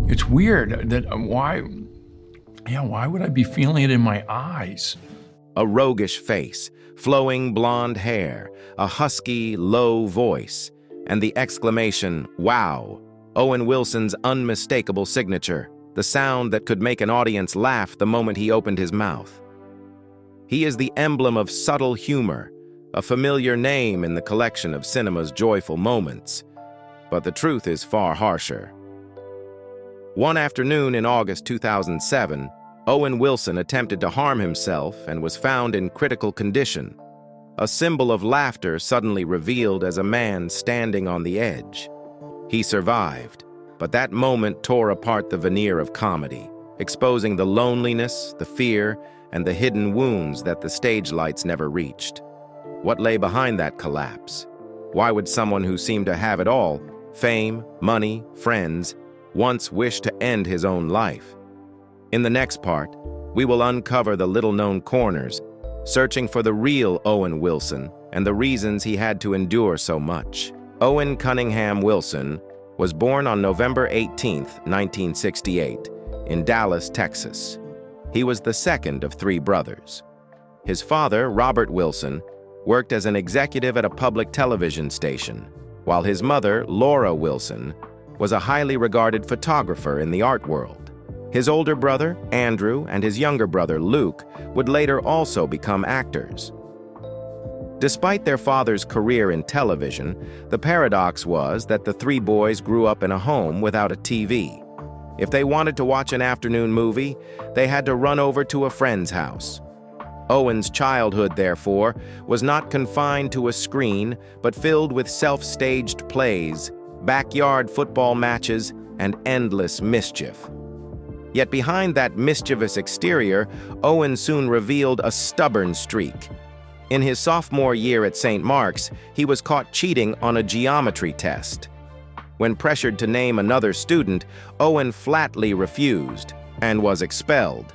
It's weird that why would I be feeling it in my eyes? A roguish face, flowing blonde hair, a husky, low voice, and the exclamation, "Wow!" Owen Wilson's unmistakable signature, the sound that could make an audience laugh the moment he opened his mouth. He is the emblem of subtle humor, a familiar name in the collection of cinema's joyful moments. But the truth is far harsher. One afternoon in August 2007, Owen Wilson attempted to harm himself and was found in critical condition. A symbol of laughter suddenly revealed as a man standing on the edge. He survived, but that moment tore apart the veneer of comedy, exposing the loneliness, the fear, and the hidden wounds that the stage lights never reached. What lay behind that collapse? Why would someone who seemed to have it all, fame, money, friends, once wish to end his own life? In the next part, we will uncover the little-known corners, searching for the real Owen Wilson and the reasons he had to endure so much. Owen Cunningham Wilson was born on November 18, 1968, in Dallas, Texas. He was the second of three brothers. His father, Robert Wilson, worked as an executive at a public television station, while his mother, Laura Wilson, was a highly regarded photographer in the art world. His older brother, Andrew, and his younger brother, Luke, would later also become actors. Despite their father's career in television, the paradox was that the three boys grew up in a home without a TV. If they wanted to watch an afternoon movie, they had to run over to a friend's house. Owen's childhood, therefore, was not confined to a screen, but filled with self-staged plays, backyard football matches, and endless mischief. Yet behind that mischievous exterior, Owen soon revealed a stubborn streak. In his sophomore year at St. Mark's, he was caught cheating on a geometry test. When pressured to name another student, Owen flatly refused and was expelled.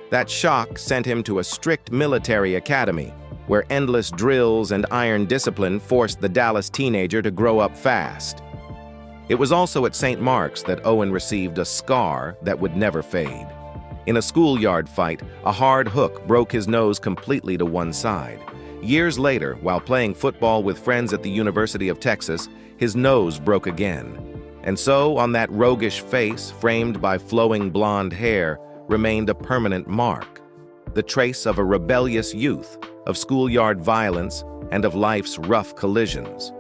That shock sent him to a strict military academy, where endless drills and iron discipline forced the Dallas teenager to grow up fast. It was also at St. Mark's that Owen received a scar that would never fade. In a schoolyard fight, a hard hook broke his nose completely to one side. Years later, while playing football with friends at the University of Texas, his nose broke again. And so, on that roguish face, framed by flowing blonde hair, remained a permanent mark, the trace of a rebellious youth, of schoolyard violence, and of life's rough collisions.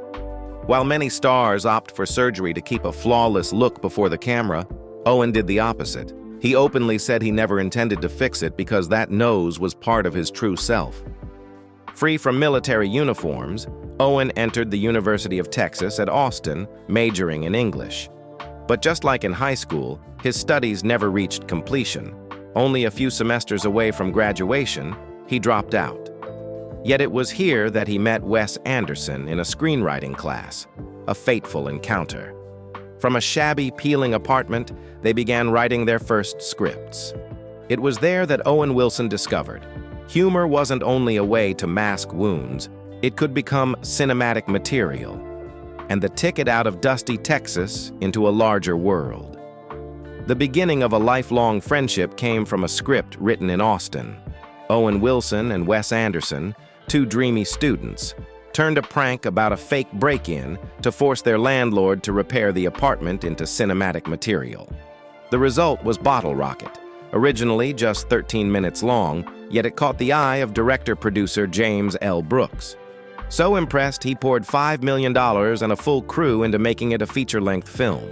While many stars opt for surgery to keep a flawless look before the camera, Owen did the opposite. He openly said he never intended to fix it because that nose was part of his true self. Free from military uniforms, Owen entered the University of Texas at Austin, majoring in English. But just like in high school, his studies never reached completion. Only a few semesters away from graduation, he dropped out. Yet it was here that he met Wes Anderson in a screenwriting class, a fateful encounter. From a shabby, peeling apartment, they began writing their first scripts. It was there that Owen Wilson discovered humor wasn't only a way to mask wounds, it could become cinematic material, and the ticket out of dusty Texas into a larger world. The beginning of a lifelong friendship came from a script written in Austin. Owen Wilson and Wes Anderson, two dreamy students, turned a prank about a fake break-in to force their landlord to repair the apartment into cinematic material. The result was Bottle Rocket, originally just 13 minutes long, yet it caught the eye of director-producer James L. Brooks. So impressed, he poured $5 million and a full crew into making it a feature-length film.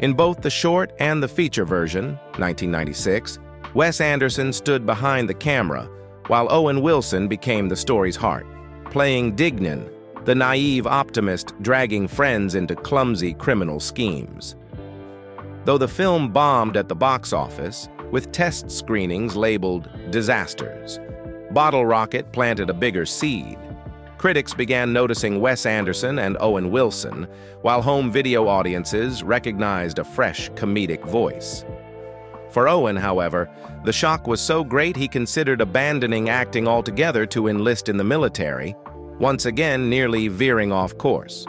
In both the short and the feature version, 1996, Wes Anderson stood behind the camera, while Owen Wilson became the story's heart, playing Dignan, the naive optimist dragging friends into clumsy criminal schemes. Though the film bombed at the box office, with test screenings labeled disasters, Bottle Rocket planted a bigger seed. Critics began noticing Wes Anderson and Owen Wilson, while home video audiences recognized a fresh comedic voice. For Owen, however, the shock was so great he considered abandoning acting altogether to enlist in the military, once again nearly veering off course.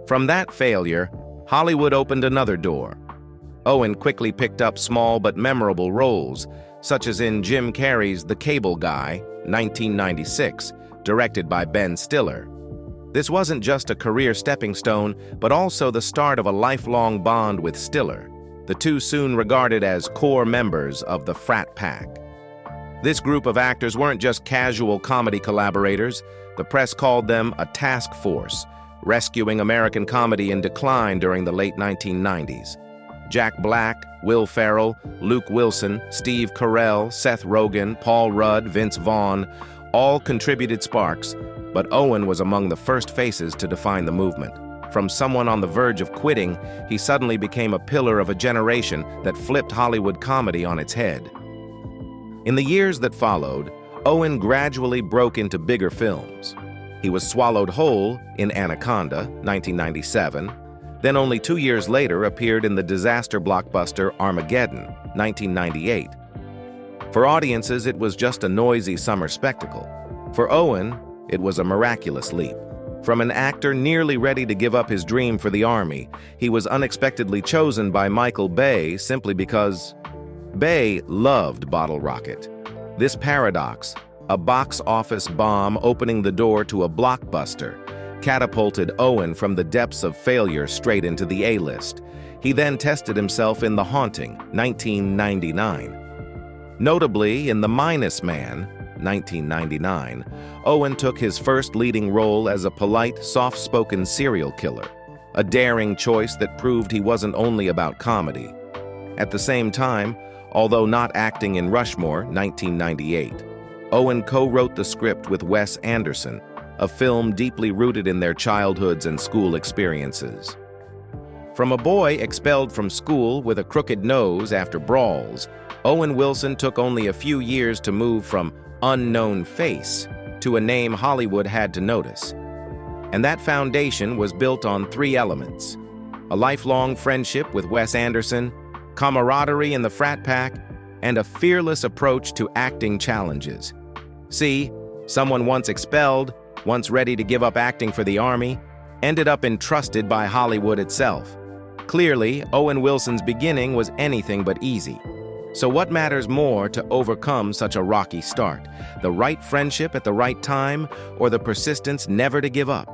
From that failure, Hollywood opened another door. Owen quickly picked up small but memorable roles, such as in Jim Carrey's The Cable Guy, 1996, directed by Ben Stiller. This wasn't just a career stepping stone, but also the start of a lifelong bond with Stiller, the two soon regarded as core members of the frat pack. This group of actors weren't just casual comedy collaborators. The press called them a task force, rescuing American comedy in decline during the late 1990s. Jack Black, Will Ferrell, Luke Wilson, Steve Carell, Seth Rogen, Paul Rudd, Vince Vaughn, all contributed sparks, but Owen was among the first faces to define the movement. From someone on the verge of quitting, he suddenly became a pillar of a generation that flipped Hollywood comedy on its head. In the years that followed, Owen gradually broke into bigger films. He was swallowed whole in Anaconda, 1997, then only 2 years later appeared in the disaster blockbuster Armageddon, 1998. For audiences, it was just a noisy summer spectacle. For Owen, it was a miraculous leap. From an actor nearly ready to give up his dream for the Army, he was unexpectedly chosen by Michael Bay simply because Bay loved Bottle Rocket. This paradox, a box office bomb opening the door to a blockbuster, catapulted Owen from the depths of failure straight into the A-list. He then tested himself in The Haunting, 1999. Notably, in The Minus Man, 1999, Owen took his first leading role as a polite, soft-spoken serial killer, a daring choice that proved he wasn't only about comedy. At the same time, although not acting in Rushmore, 1998, Owen co-wrote the script with Wes Anderson, a film deeply rooted in their childhoods and school experiences. From a boy expelled from school with a crooked nose after brawls, Owen Wilson took only a few years to move from unknown face to a name Hollywood had to notice. And that foundation was built on 3 elements: a lifelong friendship with Wes Anderson, camaraderie in the frat pack, and a fearless approach to acting challenges. See, someone once expelled, once ready to give up acting for the Army, ended up entrusted by Hollywood itself. Clearly, Owen Wilson's beginning was anything but easy. So what matters more to overcome such a rocky start? The right friendship at the right time, or the persistence never to give up?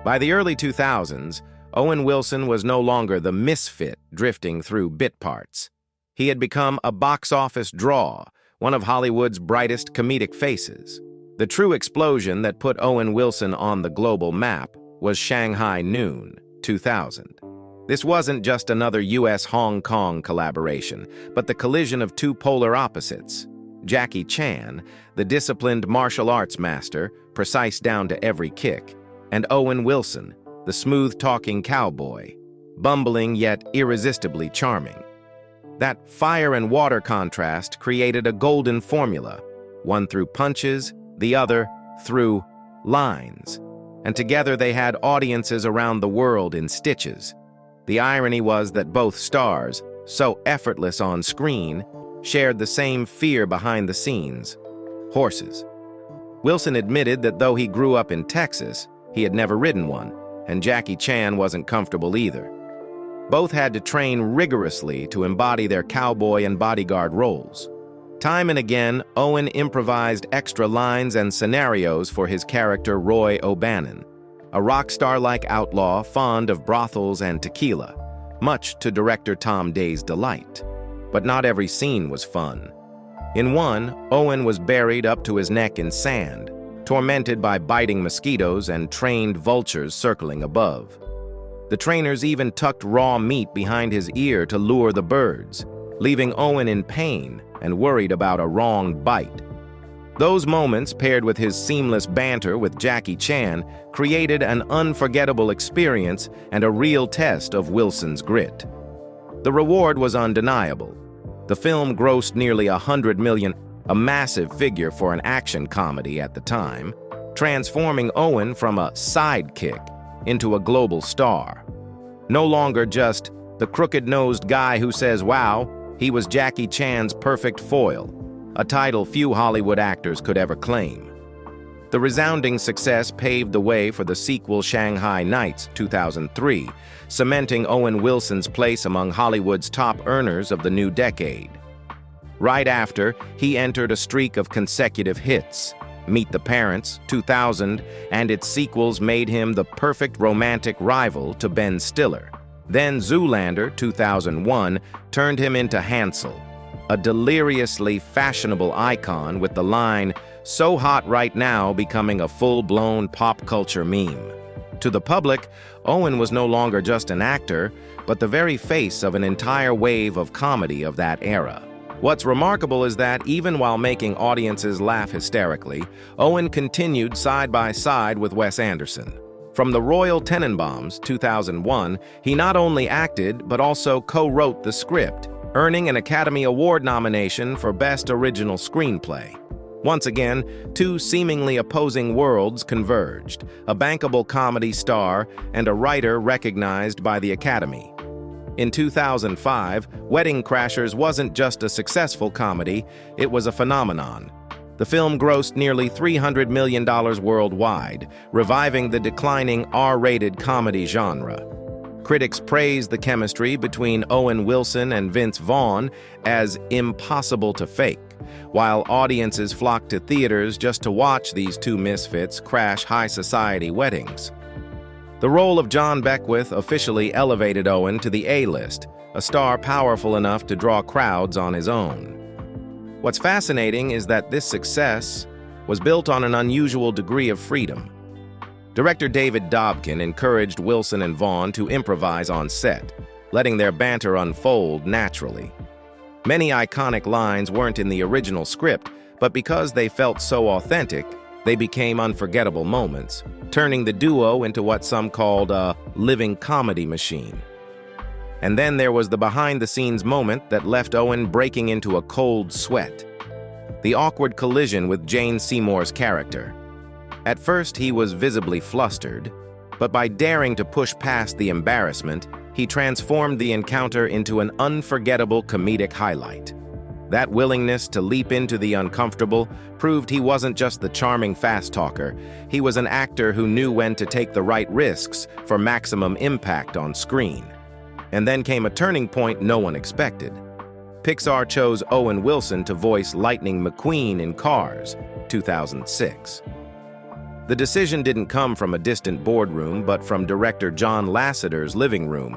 By the early 2000s, Owen Wilson was no longer the misfit drifting through bit parts. He had become a box office draw, one of Hollywood's brightest comedic faces. The true explosion that put Owen Wilson on the global map was Shanghai Noon, 2000. This wasn't just another US-Hong Kong collaboration, but the collision of 2 polar opposites. Jackie Chan, the disciplined martial arts master, precise down to every kick, and Owen Wilson, the smooth-talking cowboy, bumbling yet irresistibly charming. That fire and water contrast created a golden formula, one through punches, the other through lines. And together they had audiences around the world in stitches. The irony was that both stars, so effortless on screen, shared the same fear behind the scenes: horses. Wilson admitted that though he grew up in Texas, he had never ridden one, and Jackie Chan wasn't comfortable either. Both had to train rigorously to embody their cowboy and bodyguard roles. Time and again, Owen improvised extra lines and scenarios for his character Roy O'Bannon, a rock star-like outlaw fond of brothels and tequila, much to director Tom Day's delight. But not every scene was fun. In one, Owen was buried up to his neck in sand, tormented by biting mosquitoes and trained vultures circling above. The trainers even tucked raw meat behind his ear to lure the birds, leaving Owen in pain and worried about a wrong bite. Those moments, paired with his seamless banter with Jackie Chan, created an unforgettable experience and a real test of Wilson's grit. The reward was undeniable. The film grossed nearly $100 million, a massive figure for an action comedy at the time, transforming Owen from a sidekick into a global star. No longer just the crooked-nosed guy who says, "Wow," he was Jackie Chan's perfect foil, a title few Hollywood actors could ever claim. The resounding success paved the way for the sequel Shanghai Nights, 2003, cementing Owen Wilson's place among Hollywood's top earners of the new decade. Right after, he entered a streak of consecutive hits. Meet the Parents, 2000, and its sequels made him the perfect romantic rival to Ben Stiller. Then Zoolander, 2001, turned him into Hansel, a deliriously fashionable icon with the line, "So hot right now," becoming a full-blown pop culture meme. To the public, Owen was no longer just an actor, but the very face of an entire wave of comedy of that era. What's remarkable is that even while making audiences laugh hysterically, Owen continued side by side with Wes Anderson. From The Royal Tenenbaums, 2001, he not only acted but also co-wrote the script, earning an Academy Award nomination for Best Original Screenplay. Once again, two seemingly opposing worlds converged, a bankable comedy star and a writer recognized by the Academy. In 2005, Wedding Crashers wasn't just a successful comedy, it was a phenomenon. The film grossed nearly $300 million worldwide, reviving the declining R-rated comedy genre. Critics praised the chemistry between Owen Wilson and Vince Vaughn as impossible to fake, while audiences flocked to theaters just to watch these two misfits crash high-society weddings. The role of John Beckwith officially elevated Owen to the A-list, a star powerful enough to draw crowds on his own. What's fascinating is that this success was built on an unusual degree of freedom. Director David Dobkin encouraged Wilson and Vaughn to improvise on set, letting their banter unfold naturally. Many iconic lines weren't in the original script, but because they felt so authentic, they became unforgettable moments, turning the duo into what some called a living comedy machine. And then there was the behind-the-scenes moment that left Owen breaking into a cold sweat. The awkward collision with Jane Seymour's character. At first, he was visibly flustered, but by daring to push past the embarrassment, he transformed the encounter into an unforgettable comedic highlight. That willingness to leap into the uncomfortable proved he wasn't just the charming fast talker, he was an actor who knew when to take the right risks for maximum impact on screen. And then came a turning point no one expected. Pixar chose Owen Wilson to voice Lightning McQueen in Cars, 2006. The decision didn't come from a distant boardroom, but from director John Lasseter's living room,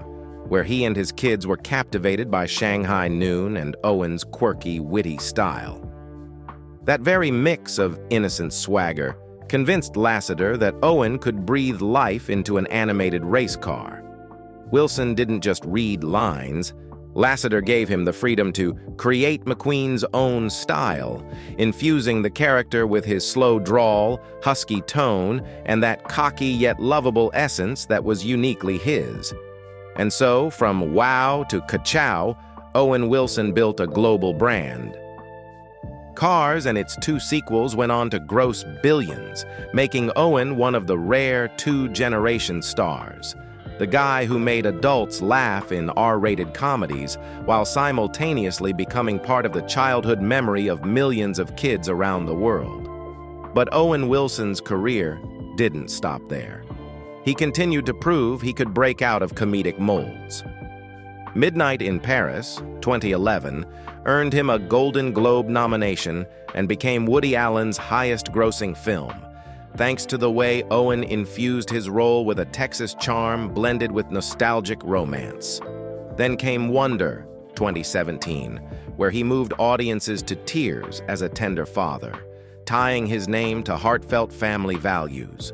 where he and his kids were captivated by Shanghai Noon and Owen's quirky, witty style. That very mix of innocent swagger convinced Lasseter that Owen could breathe life into an animated race car. Wilson didn't just read lines. Lasseter gave him the freedom to create McQueen's own style, infusing the character with his slow drawl, husky tone, and that cocky yet lovable essence that was uniquely his. And so, from wow to ka-chow, Owen Wilson built a global brand. Cars and its two sequels went on to gross billions, making Owen one of the rare two-generation stars. The guy who made adults laugh in R-rated comedies while simultaneously becoming part of the childhood memory of millions of kids around the world. But Owen Wilson's career didn't stop there. He continued to prove he could break out of comedic molds. Midnight in Paris, 2011, earned him a Golden Globe nomination and became Woody Allen's highest-grossing film, thanks to the way Owen infused his role with a Texas charm blended with nostalgic romance. Then came Wonder, 2017, where he moved audiences to tears as a tender father, tying his name to heartfelt family values.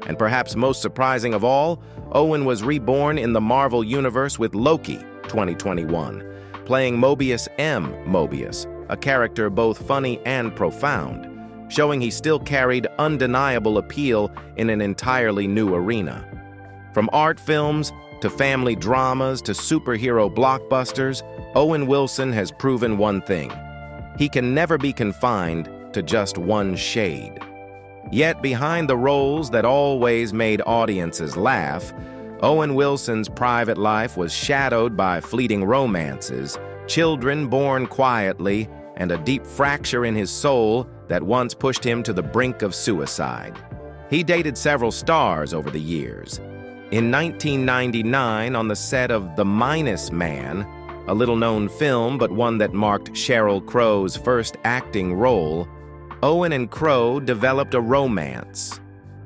And perhaps most surprising of all, Owen was reborn in the Marvel Universe with Loki, 2021, playing Mobius M. Mobius, a character both funny and profound, showing he still carried undeniable appeal in an entirely new arena. From art films to family dramas to superhero blockbusters, Owen Wilson has proven one thing: he can never be confined to just one shade. Yet behind the roles that always made audiences laugh, Owen Wilson's private life was shadowed by fleeting romances, children born quietly, and a deep fracture in his soul that once pushed him to the brink of suicide. He dated several stars over the years. In 1999, on the set of The Minus Man, a little-known film but one that marked Sheryl Crow's first acting role, Owen and Crow developed a romance.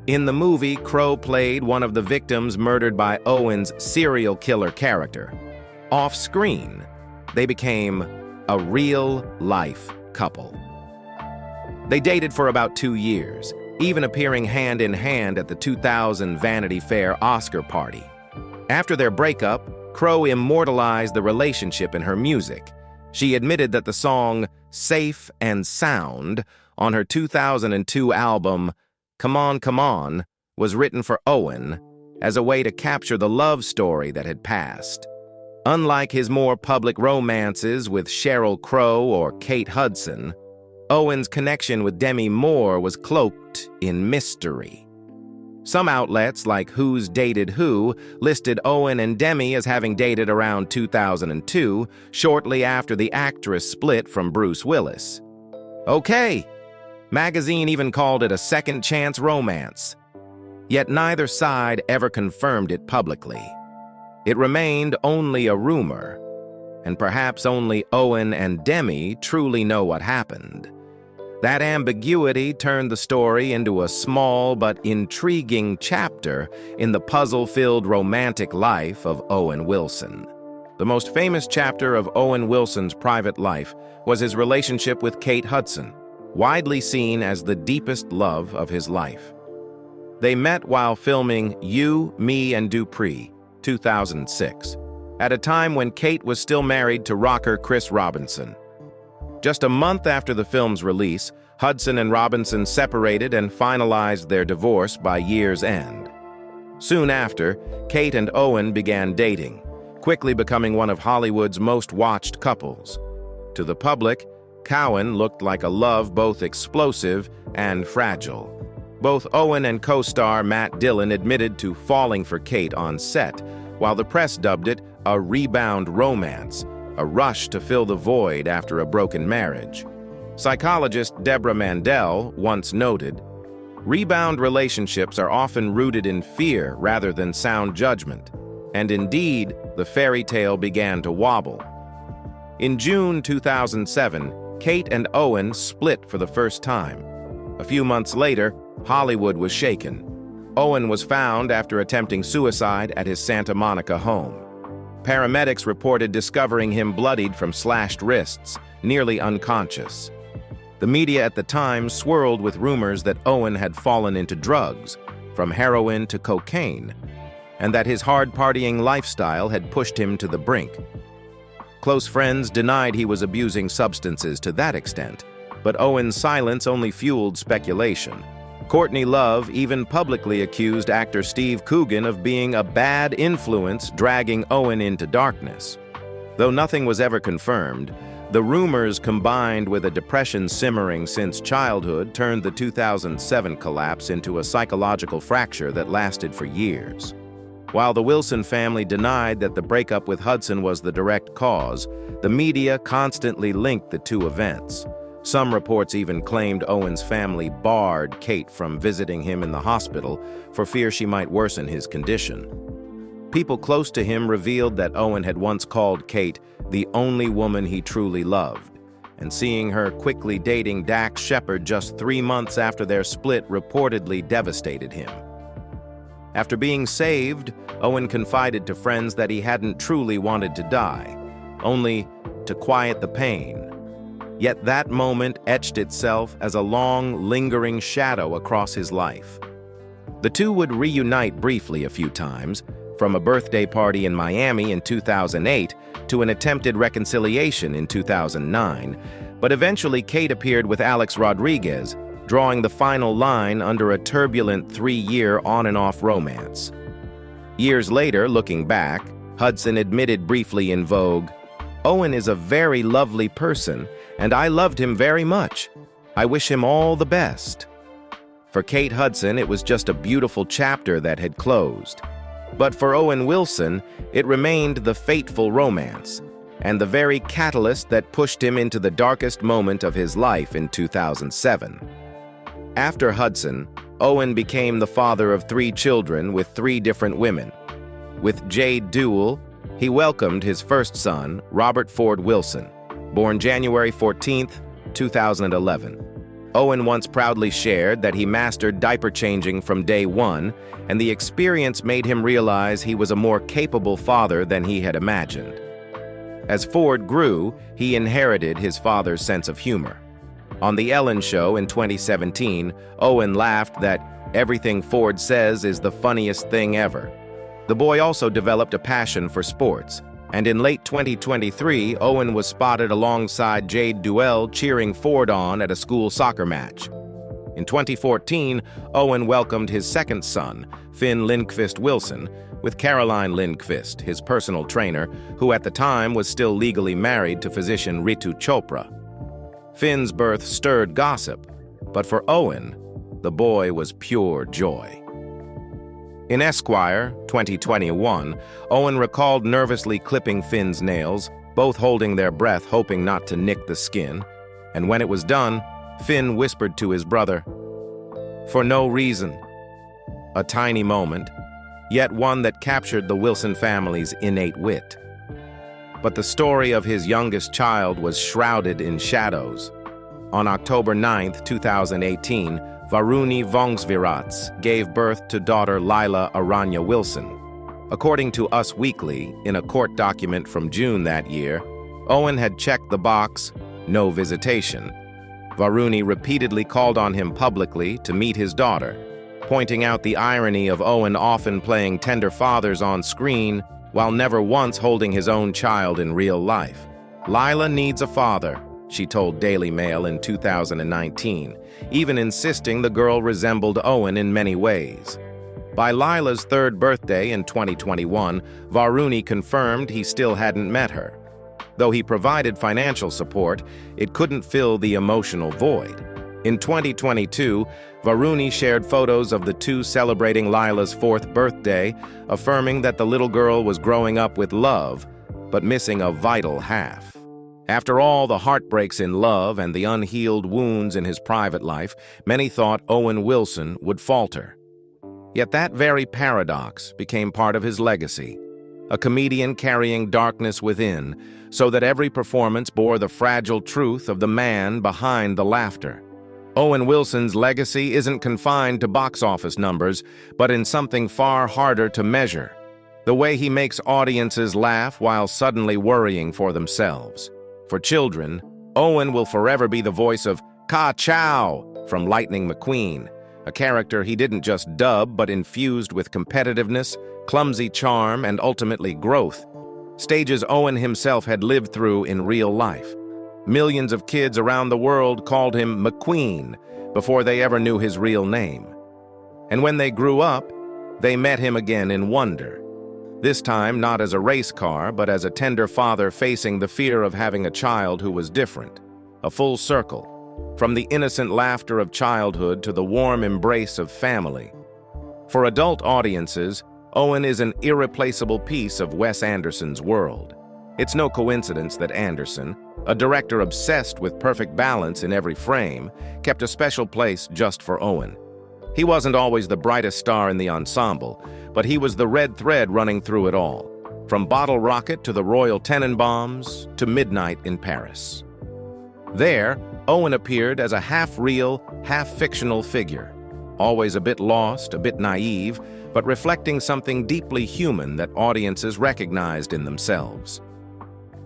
In the movie, Crow played one of the victims murdered by Owen's serial killer character. Off-screen, they became a real-life couple. They dated for about 2 years, even appearing hand-in-hand at the 2000 Vanity Fair Oscar party. After their breakup, Crow immortalized the relationship in her music. She admitted that the song Safe and Sound on her 2002 album Come On, Come On was written for Owen as a way to capture the love story that had passed. Unlike his more public romances with Sheryl Crow or Kate Hudson, Owen's connection with Demi Moore was cloaked in mystery. Some outlets, like Who's Dated Who, listed Owen and Demi as having dated around 2002, shortly after the actress split from Bruce Willis. Okay, magazine even called it a second-chance romance. Yet neither side ever confirmed it publicly. It remained only a rumor, and perhaps only Owen and Demi truly know what happened. That ambiguity turned the story into a small but intriguing chapter in the puzzle-filled romantic life of Owen Wilson. The most famous chapter of Owen Wilson's private life was his relationship with Kate Hudson, widely seen as the deepest love of his life. They met while filming You, Me, and Dupree, 2006, at a time when Kate was still married to rocker Chris Robinson. Just a month after the film's release, Hudson and Robinson separated and finalized their divorce by year's end. Soon after, Kate and Owen began dating, quickly becoming one of Hollywood's most watched couples. To the public, Cowan looked like a love both explosive and fragile. Both Owen and co-star Matt Dillon admitted to falling for Kate on set, while the press dubbed it a rebound romance, a rush to fill the void after a broken marriage. Psychologist Deborah Mandel once noted, "Rebound relationships are often rooted in fear rather than sound judgment." And indeed, the fairy tale began to wobble. In June 2007, Kate and Owen split for the first time. A few months later, Hollywood was shaken. Owen was found after attempting suicide at his Santa Monica home. Paramedics reported discovering him bloodied from slashed wrists, nearly unconscious. The media at the time swirled with rumors that Owen had fallen into drugs, from heroin to cocaine, and that his hard-partying lifestyle had pushed him to the brink. Close friends denied he was abusing substances to that extent, but Owen's silence only fueled speculation. Courtney Love even publicly accused actor Steve Coogan of being a bad influence dragging Owen into darkness. Though nothing was ever confirmed, the rumors combined with a depression simmering since childhood turned the 2007 collapse into a psychological fracture that lasted for years. While the Wilson family denied that the breakup with Hudson was the direct cause, the media constantly linked the two events. Some reports even claimed Owen's family barred Kate from visiting him in the hospital for fear she might worsen his condition. People close to him revealed that Owen had once called Kate the only woman he truly loved, and seeing her quickly dating Dax Shepard just 3 months after their split reportedly devastated him. After being saved, Owen confided to friends that he hadn't truly wanted to die, only to quiet the pain. Yet that moment etched itself as a long, lingering shadow across his life. The two would reunite briefly a few times, from a birthday party in Miami in 2008 to an attempted reconciliation in 2009, but eventually Kate appeared with Alex Rodriguez, drawing the final line under a turbulent 3-year on-and-off romance. Years later, looking back, Hudson admitted briefly in Vogue, "Owen is a very lovely person, and I loved him very much. I wish him all the best." For Kate Hudson, it was just a beautiful chapter that had closed. But for Owen Wilson, it remained the fateful romance, and the very catalyst that pushed him into the darkest moment of his life in 2007. After Hudson, Owen became the father of 3 children with 3 different women. With Jade Duell, he welcomed his first son, Robert Ford Wilson, born January 14, 2011. Owen once proudly shared that he mastered diaper changing from day one, and the experience made him realize he was a more capable father than he had imagined. As Ford grew, he inherited his father's sense of humor. On The Ellen Show in 2017, Owen laughed that everything Ford says is the funniest thing ever. The boy also developed a passion for sports, and in late 2023, Owen was spotted alongside Jade Duell cheering Ford on at a school soccer match. In 2014, Owen welcomed his second son, Finn Lindqvist Wilson, with Caroline Lindqvist, his personal trainer, who at the time was still legally married to physician Ritu Chopra. Finn's birth stirred gossip, but for Owen, the boy was pure joy. In Esquire, 2021, Owen recalled nervously clipping Finn's nails, both holding their breath hoping not to nick the skin, and when it was done, Finn whispered to his brother, "For no reason." A tiny moment, yet one that captured the Wilson family's innate wit. But the story of his youngest child was shrouded in shadows. On October 9, 2018, Varuni Vongsvirats gave birth to daughter Lila Aranya Wilson. According to Us Weekly, in a court document from June that year, Owen had checked the box, "No visitation." Varuni repeatedly called on him publicly to meet his daughter, pointing out the irony of Owen often playing tender fathers on screen while never once holding his own child in real life. "Lila needs a father," she told Daily Mail in 2019, even insisting the girl resembled Owen in many ways. By Lila's 3rd birthday in 2021, Varuni confirmed he still hadn't met her. Though he provided financial support, it couldn't fill the emotional void. In 2022, Varuni shared photos of the two celebrating Lila's 4th birthday, affirming that the little girl was growing up with love, but missing a vital half. After all the heartbreaks in love and the unhealed wounds in his private life, many thought Owen Wilson would falter. Yet that very paradox became part of his legacy, a comedian carrying darkness within, so that every performance bore the fragile truth of the man behind the laughter. Owen Wilson's legacy isn't confined to box office numbers, but in something far harder to measure: the way he makes audiences laugh while suddenly worrying for themselves. For children, Owen will forever be the voice of Ka Chow from Lightning McQueen, a character he didn't just dub but infused with competitiveness, clumsy charm, and ultimately growth. Stages Owen himself had lived through in real life. Millions of kids around the world called him McQueen before they ever knew his real name. And when they grew up, they met him again in wonder. This time not as a race car, but as a tender father facing the fear of having a child who was different. A full circle, from the innocent laughter of childhood to the warm embrace of family. For adult audiences, Owen is an irreplaceable piece of Wes Anderson's world. It's no coincidence that Anderson, a director obsessed with perfect balance in every frame, kept a special place just for Owen. He wasn't always the brightest star in the ensemble, but he was the red thread running through it all, from Bottle Rocket to the Royal Tenenbaums to Midnight in Paris. There, Owen appeared as a half-real, half-fictional figure, always a bit lost, a bit naive, but reflecting something deeply human that audiences recognized in themselves.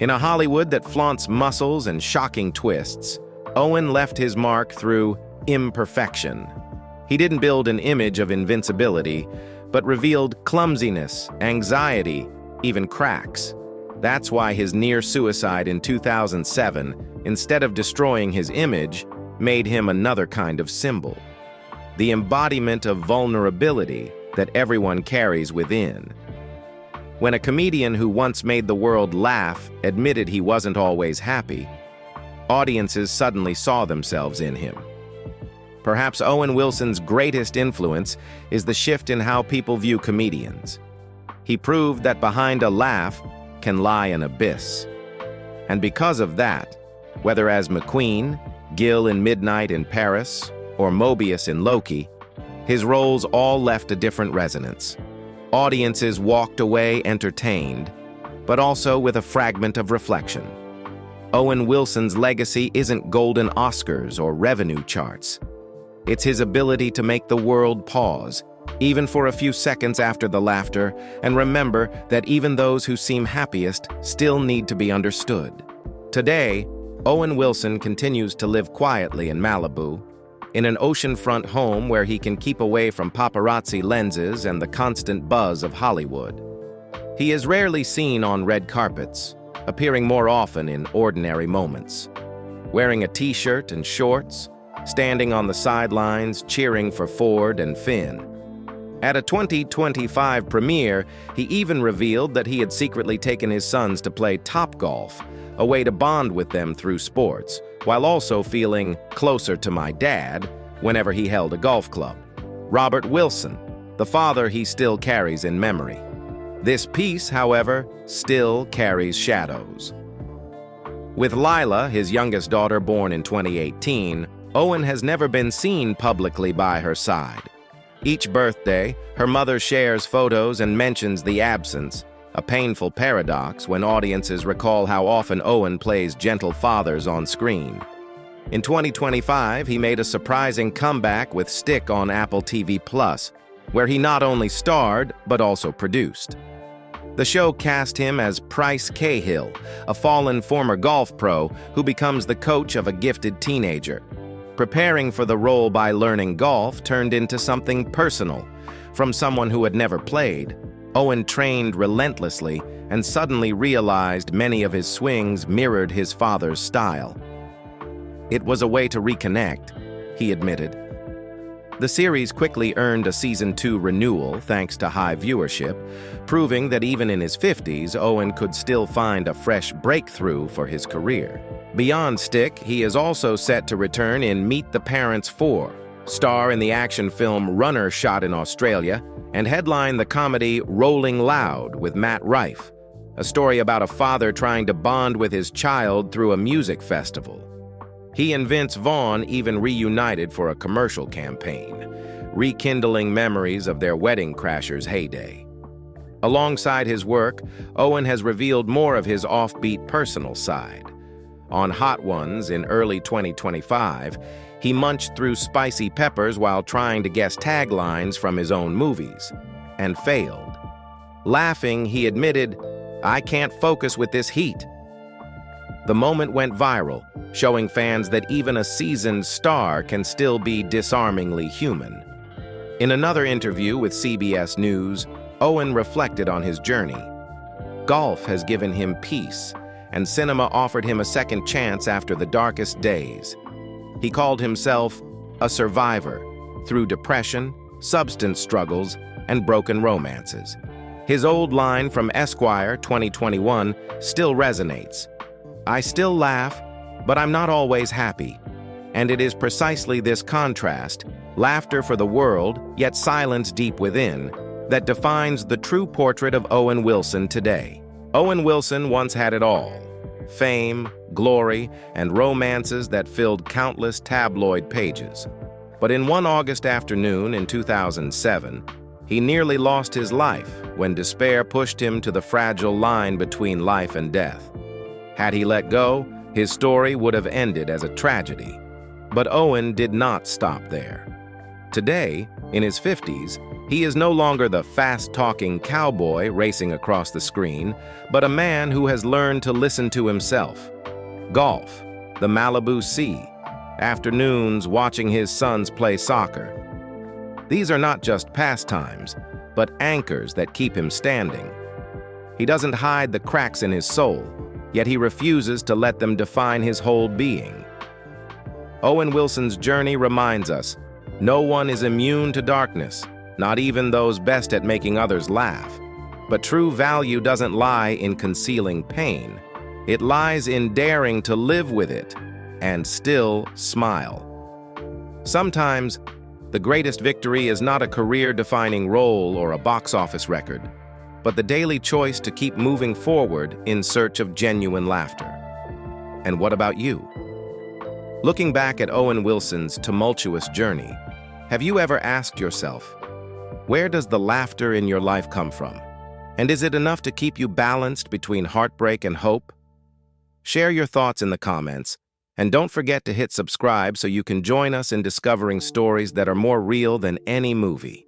In a Hollywood that flaunts muscles and shocking twists, Owen left his mark through imperfection. He didn't build an image of invincibility, but revealed clumsiness, anxiety, even cracks. That's why his near suicide in 2007, instead of destroying his image, made him another kind of symbol. The embodiment of vulnerability that everyone carries within. When a comedian who once made the world laugh admitted he wasn't always happy, audiences suddenly saw themselves in him. Perhaps Owen Wilson's greatest influence is the shift in how people view comedians. He proved that behind a laugh can lie an abyss. And because of that, whether as McQueen, Gil in Midnight in Paris, or Mobius in Loki, his roles all left a different resonance. Audiences walked away entertained, but also with a fragment of reflection. Owen Wilson's legacy isn't golden Oscars or revenue charts. It's his ability to make the world pause, even for a few seconds after the laughter, and remember that even those who seem happiest still need to be understood. Today, Owen Wilson continues to live quietly in Malibu, in an oceanfront home where he can keep away from paparazzi lenses and the constant buzz of Hollywood. He is rarely seen on red carpets, appearing more often in ordinary moments. Wearing a t-shirt and shorts, standing on the sidelines cheering for Ford and Finn. At a 2025 premiere, he even revealed that he had secretly taken his sons to play Topgolf, a way to bond with them through sports, while also feeling closer to my dad whenever he held a golf club. Robert Wilson, the father he still carries in memory. This piece, however, still carries shadows. With Lila, his youngest daughter born in 2018, Owen has never been seen publicly by her side. Each birthday, her mother shares photos and mentions the absence, a painful paradox when audiences recall how often Owen plays gentle fathers on screen. In 2025, he made a surprising comeback with Stick on Apple TV+, where he not only starred, but also produced. The show cast him as Bryce Cahill, a fallen former golf pro who becomes the coach of a gifted teenager. Preparing for the role by learning golf turned into something personal. From someone who had never played, Owen trained relentlessly and suddenly realized many of his swings mirrored his father's style. It was a way to reconnect, he admitted. The series quickly earned a Season 2 renewal thanks to high viewership, proving that even in his 50s, Owen could still find a fresh breakthrough for his career. Beyond Stick, he is also set to return in Meet the Parents 4, star in the action film Runner shot in Australia, and headline the comedy Rolling Loud with Matt Rife, a story about a father trying to bond with his child through a music festival. He and Vince Vaughn even reunited for a commercial campaign, rekindling memories of their Wedding Crashers heyday. Alongside his work, Owen has revealed more of his offbeat personal side. On Hot Ones in early 2025, he munched through spicy peppers while trying to guess taglines from his own movies, and failed. Laughing, he admitted, "I can't focus with this heat." The moment went viral, showing fans that even a seasoned star can still be disarmingly human. In another interview with CBS News, Owen reflected on his journey. Golf has given him peace, and cinema offered him a second chance after the darkest days. He called himself a survivor through depression, substance struggles, and broken romances. His old line from Esquire 2021 still resonates. "I still laugh, but I'm not always happy." And it is precisely this contrast, laughter for the world, yet silence deep within, that defines the true portrait of Owen Wilson today. Owen Wilson once had it all: fame, glory, and romances that filled countless tabloid pages. But in one August afternoon in 2007, he nearly lost his life when despair pushed him to the fragile line between life and death. Had he let go, his story would have ended as a tragedy. But Owen did not stop there. Today, in his 50s, he is no longer the fast-talking cowboy racing across the screen, but a man who has learned to listen to himself. Golf, the Malibu Sea, afternoons watching his sons play soccer. These are not just pastimes, but anchors that keep him standing. He doesn't hide the cracks in his soul, yet he refuses to let them define his whole being. Owen Wilson's journey reminds us, no one is immune to darkness, not even those best at making others laugh. But true value doesn't lie in concealing pain. It lies in daring to live with it and still smile. Sometimes, the greatest victory is not a career-defining role or a box office record, but the daily choice to keep moving forward in search of genuine laughter. And what about you? Looking back at Owen Wilson's tumultuous journey, have you ever asked yourself, where does the laughter in your life come from? And is it enough to keep you balanced between heartbreak and hope? Share your thoughts in the comments, and don't forget to hit subscribe so you can join us in discovering stories that are more real than any movie.